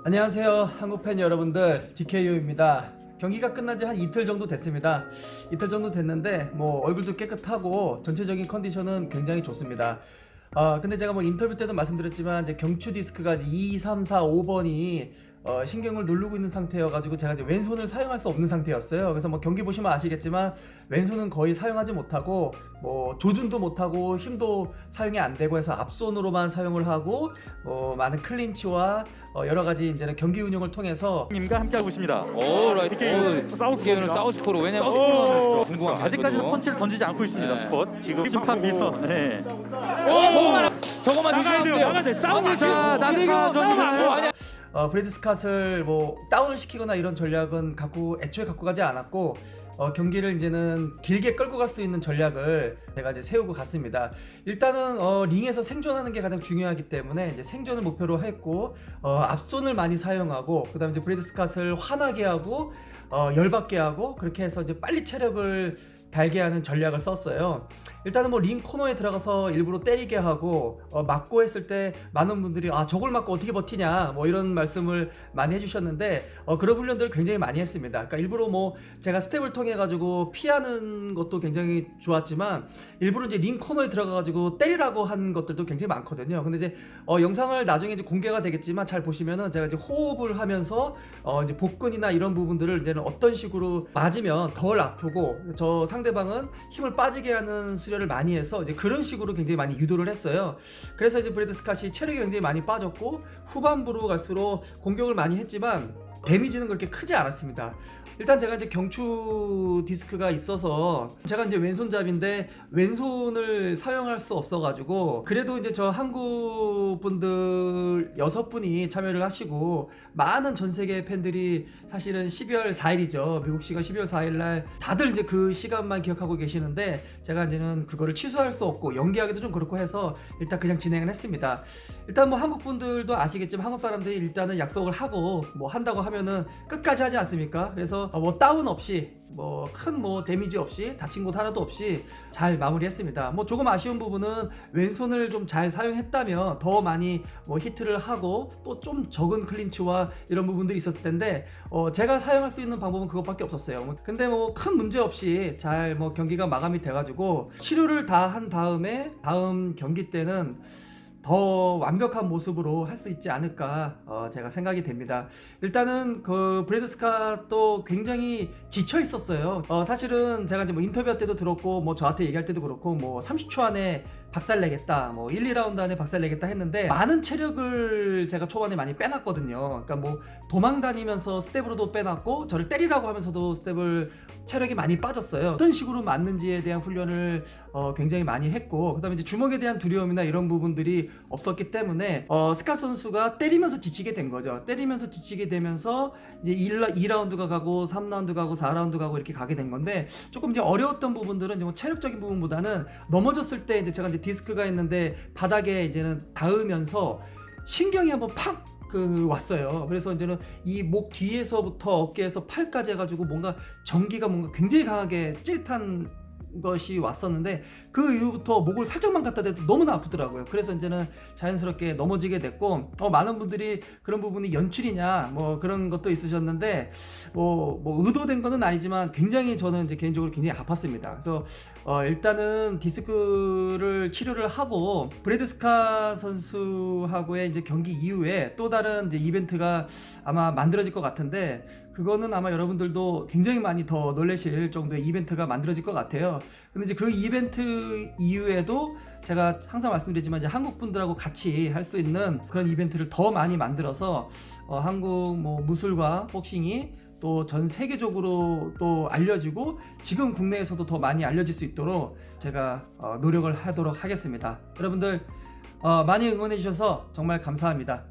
안녕하세요, 한국팬 여러분들, DKU입니다. 경기가 끝난 지 한 이틀 정도 됐습니다. 이틀 정도 됐는데 얼굴도 깨끗하고 전체적인 컨디션은 굉장히 좋습니다. 근데 제가 인터뷰 때도 말씀드렸지만 이제 경추 디스크가 2, 3, 4, 5번이 신경을 누르고 있는 상태여가지고 제가 이제 왼손을 사용할 수 없는 상태였어요. 그래서 경기 보시면 아시겠지만 왼손은 거의 사용하지 못하고 조준도 못하고 힘도 사용이 안 되고 해서 앞손으로만 사용을 하고 많은 클린치와 여러 가지 이제는 경기 운영을 통해서 님과 함께하고 있습니다. 오, 라이트. 사우스포입니다. 사우스포로. 왜냐면 오, 스포는 궁금합니다. 아직까지는 저도. 펀치를 던지지 않고 있습니다. 네. 스콧 지금 심판 밀러. 네. 저거만 조심하면 돼요. 싸우면 자, 나대경 전술. 브래드 스캇을 다운을 시키거나 이런 전략은 애초에 갖고 가지 않았고 경기를 이제는 길게 끌고 갈 수 있는 전략을 제가 이제 세우고 갔습니다. 일단은 링에서 생존하는 게 가장 중요하기 때문에 이제 생존을 목표로 했고 앞손을 많이 사용하고 그다음에 이제 브래드 스캇을 화나게 하고 열받게 하고 그렇게 해서 이제 빨리 체력을 달게 하는 전략을 썼어요. 일단은 링 코너에 들어가서 일부러 때리게 하고 맞고 했을 때 많은 분들이 저걸 맞고 어떻게 버티냐 이런 말씀을 많이 해주셨는데 그런 훈련들을 굉장히 많이 했습니다. 그러니까 일부러 제가 스텝을 통해 가지고 피하는 것도 굉장히 좋았지만 일부러 이제 링 코너에 들어가 가지고 때리라고 한 것들도 굉장히 많거든요. 근데 이제 영상을 나중에 이제 공개가 되겠지만 잘 보시면은 제가 이제 호흡을 하면서 이제 복근이나 이런 부분들을 이제는 어떤 식으로 맞으면 덜 아프고 저 상대방은 힘을 빠지게 하는 수련을 많이 해서 이제 그런 식으로 굉장히 많이 유도를 했어요. 그래서 이제 브래드 스캇이 체력이 굉장히 많이 빠졌고 후반부로 갈수록 공격을 많이 했지만 데미지는 그렇게 크지 않았습니다. 일단 제가 이제 경추 디스크가 있어서 제가 이제 왼손잡인데 왼손을 사용할 수 없어가지고 그래도 이제 저 한국 분들 6분이 참여를 하시고 많은 전 세계 팬들이 사실은 12월 4일이죠. 미국 시간 12월 4일날 다들 이제 그 시간만 기억하고 계시는데 제가 이제는 그거를 취소할 수 없고 연기하기도 좀 그렇고 해서 일단 그냥 진행을 했습니다. 일단 한국 분들도 아시겠지만 한국 사람들이 일단은 약속을 하고 한다고 하면은 끝까지 하지 않습니까? 그래서 다운 없이 큰 데미지 없이 다친 곳 하나도 없이 잘 마무리했습니다. 조금 아쉬운 부분은 왼손을 좀 잘 사용했다면 더 많이 히트를 하고 또 좀 적은 클린치와 이런 부분들이 있었을 텐데 제가 사용할 수 있는 방법은 그것밖에 없었어요. 근데 큰 문제 없이 잘 경기가 마감이 돼가지고 치료를 다 한 다음에 다음 경기 때는 더 완벽한 모습으로 할 수 있지 않을까 제가 생각이 됩니다. 일단은 그 브래드 스캇도 굉장히 지쳐 있었어요. 사실은 제가 이제 인터뷰할 때도 들었고 저한테 얘기할 때도 그렇고 30초 안에 박살내겠다 1, 2라운드 안에 박살내겠다 했는데 많은 체력을 제가 초반에 많이 빼놨거든요. 그러니까 도망 다니면서 스텝으로도 빼놨고 저를 때리라고 하면서도 스텝을 체력이 많이 빠졌어요. 어떤 식으로 맞는지에 대한 훈련을 굉장히 많이 했고 그다음에 이제 주먹에 대한 두려움이나 이런 부분들이 없었기 때문에 스캇 선수가 때리면서 지치게 된 거죠. 때리면서 지치게 되면서 이제 2라운드가 가고 3라운드 가고 4라운드 가고 이렇게 가게 된 건데 조금 이제 어려웠던 부분들은 이제 체력적인 부분보다는 넘어졌을 때 이제 제가 이제 디스크가 있는데 바닥에 이제는 닿으면서 신경이 한번 팍 왔어요. 그래서 이제는 이 목 뒤에서부터 어깨에서 팔까지 해가지고 전기가 굉장히 강하게 찌릿한 것이 왔었는데 그 이후부터 목을 살짝만 갖다 대도 너무나 아프더라고요. 그래서 이제는 자연스럽게 넘어지게 됐고 많은 분들이 그런 부분이 연출이냐 그런 것도 있으셨는데 의도된 거는 아니지만 굉장히 저는 이제 개인적으로 굉장히 아팠습니다. 그래서 일단은 디스크를 치료를 하고 브래드 스캇 선수하고의 이제 경기 이후에 또 다른 이제 이벤트가 아마 만들어질 것 같은데 그거는 아마 여러분들도 굉장히 많이 더 놀라실 정도의 이벤트가 만들어질 것 같아요. 근데 이제 그 이벤트 이후에도 제가 항상 말씀드리지만 이제 한국 분들하고 같이 할 수 있는 그런 이벤트를 더 많이 만들어서 한국 무술과 복싱이 또 전 세계적으로 또 알려지고 지금 국내에서도 더 많이 알려질 수 있도록 제가 노력을 하도록 하겠습니다. 여러분들 많이 응원해 주셔서 정말 감사합니다.